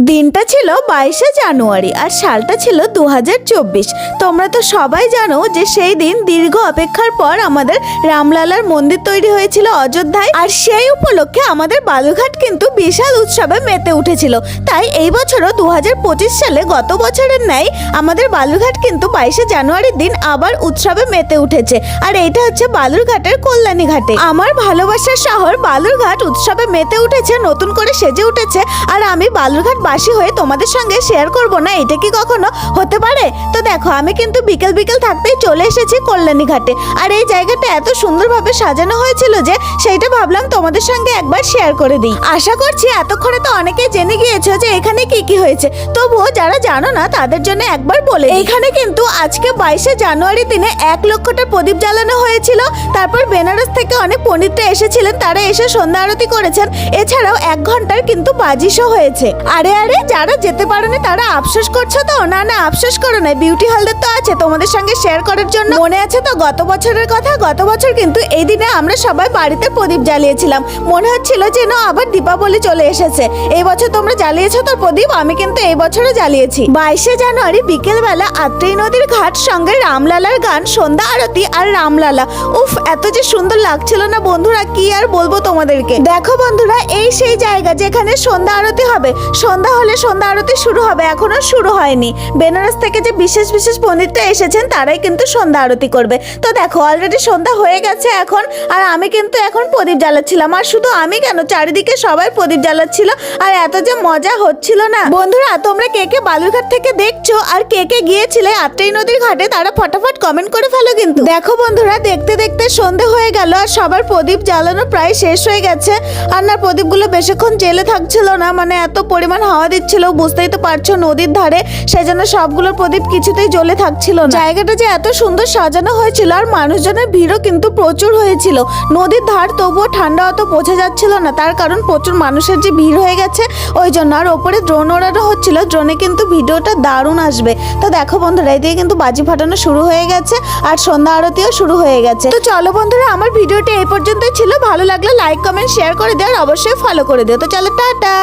দিনটা ছিল 22শে জানুয়ারি আর সালটা ছিল 2024। তোমরা তো সবাই জানো যে সেই দিন দীর্ঘ অপেক্ষার পর আমাদের রামলালার মন্দির তৈরি হয়েছিল অযোধ্যায়, আর সেই উপলক্ষে আমাদের বালুরঘাট কিন্তু বিশাল উৎসবে মেতে উঠেছিল। তাই এই বছরও 2025 সালে গত বছরের ন্যায় আমাদের বালুরঘাট কিন্তু 22শে জানুয়ারির দিন আবার উৎসবে মেতে উঠেছে। আর এইটা হচ্ছে বালুরঘাটের কল্যাণী ঘাটে। আমার ভালোবাসার শহর বালুরঘাট উৎসবে মেতে উঠেছে, নতুন করে সেজে উঠেছে, আর আমি বালুরঘাট বাসী হয়ে তোমাদের সঙ্গে শেয়ার করব না, এটা কি কখনো হতে পারে? তো দেখো, আমি কিন্তু বিকেল বিকেল থাকতেই চলে এসেছি কল্যাণী ঘাটে। আর এই জায়গাটা এত সুন্দরভাবে সাজানো হয়েছিল যে সেইটা ভাবলাম তোমাদের সঙ্গে একবার শেয়ার করে দিই। আশা করছি এতক্ষণে তো অনেকেই জেনে গিয়েছো যে এখানে কি কি হয়েছে, তবুও যারা জানো না তাদের জন্য একবার বলে, এইখানে কিন্তু আজকে 22শে জানুয়ারি দিনে 1 লক্ষটা প্রদীপ জ্বালানো হয়েছিল। তারপর বেনারস থেকে অনেক পণ্ডিতরা এসেছিলেন, তারা এসে সন্ধ্যা আরতি করেছেন। এছাড়াও 1 ঘন্টার কিন্তু বাজি শো হয়েছে। আরে যারা যেতে পারেনি তারা আফসোস করছো তো? না না, আফসোস করো না, বিউটি হালদার তো আছে তোমাদের সঙ্গে শেয়ার করার জন্য। মনে আছে তো গত বছরের কথা? গত বছর কিন্তু এই দিনে আমরা সবাই বাড়িতে প্রদীপ জ্বালিয়েছিলাম, মনে হচ্ছিল যেন আবার দীপাবলি চলে এসেছে। এই বছর তোমরা জ্বালিয়েছো তো প্রদীপ? আমি কিন্তু এই বছরও জ্বালিয়েছি। 22শে জানুয়ারি বিকেল বেলা আত্রেই নদীর ঘাট, সঙ্গে রামলালার গান, সন্ধ্যা আরতি আর রামলালা। উফ, এত যে সুন্দর লাগছিল না বন্ধুরা, কি আর বলবো তোমাদেরকে। দেখো বন্ধুরা, এই সেই জায়গা যেখানে সন্ধ্যা আরতি হবে। সন্ধ্যা হলে সন্ধ্যা আরতি শুরু হবে, এখনো শুরু হয়নি। বেনারস থেকে যে বিশেষ বিশেষ পণ্ডিতরা এসেছেন তারাই কিন্তু সন্ধ্যা আরতি করবে। তো দেখো, অলরেডি সন্ধ্যা হয়ে গেছে এখন, আর আমি কিন্তু এখন প্রদীপ জ্বালাচ্ছিলাম। আর শুধু আমি কেন, চারিদিকে সবাই প্রদীপ জ্বালাচ্ছিল, আর এত যে মজা হচ্ছিল না। বন্ধুরা, তোমরা কে কে বালুরঘাট থেকে দেখছো আর কে কে গিয়েছিলে আত্রেই নদীর ঘাটে, তারা ফটাফট কমেন্ট করে ফেলো কিন্তু। দেখো বন্ধুরা, দেখতে দেখতে সন্ধে হয়ে গেল আর সবার প্রদীপ জ্বালানো প্রায় শেষ হয়ে গেছে। আর না, প্রদীপগুলো বেশিক্ষণ জেলে থাকছিল না, মানে এত পরিমাণ হাওয়া দিচ্ছিল, বুঝতেই তো পারছো, নদীর ধারে, সেই জন্য সবগুলোর প্রদীপ কিছুতেই জ্বলে থাকছিল না। জায়গাটা যে এত সুন্দর সাজানো হয়েছিল, আর মানুষজনের ভিড়ও কিন্তু প্রচুর হয়েছিল। নদীর ধার, তবুও ঠান্ডা অত বোঝা যাচ্ছিল না, তার কারণ প্রচুর মানুষের যে ভিড় হয়ে গেছে ওই জন্য। আর ওপরে ড্রোন ওড়ানো হচ্ছিল, ড্রোনে কিন্তু ভিডিওটা দারুণ আসবে। তো দেখো বন্ধুরা, এদিকে কিন্তু বাজি ফাটানো শুরু হয়ে গেছে আর সন্ধ্যা আরতিও শুরু হয়ে গেছে। তো চলো বন্ধুরা, আমার ভিডিওটি এই পর্যন্তই ছিল। ভালো লাগলে লাইক, কমেন্ট, শেয়ার করে দিও, আর অবশ্যই ফলো করে দিও। তো চলো, টাটা।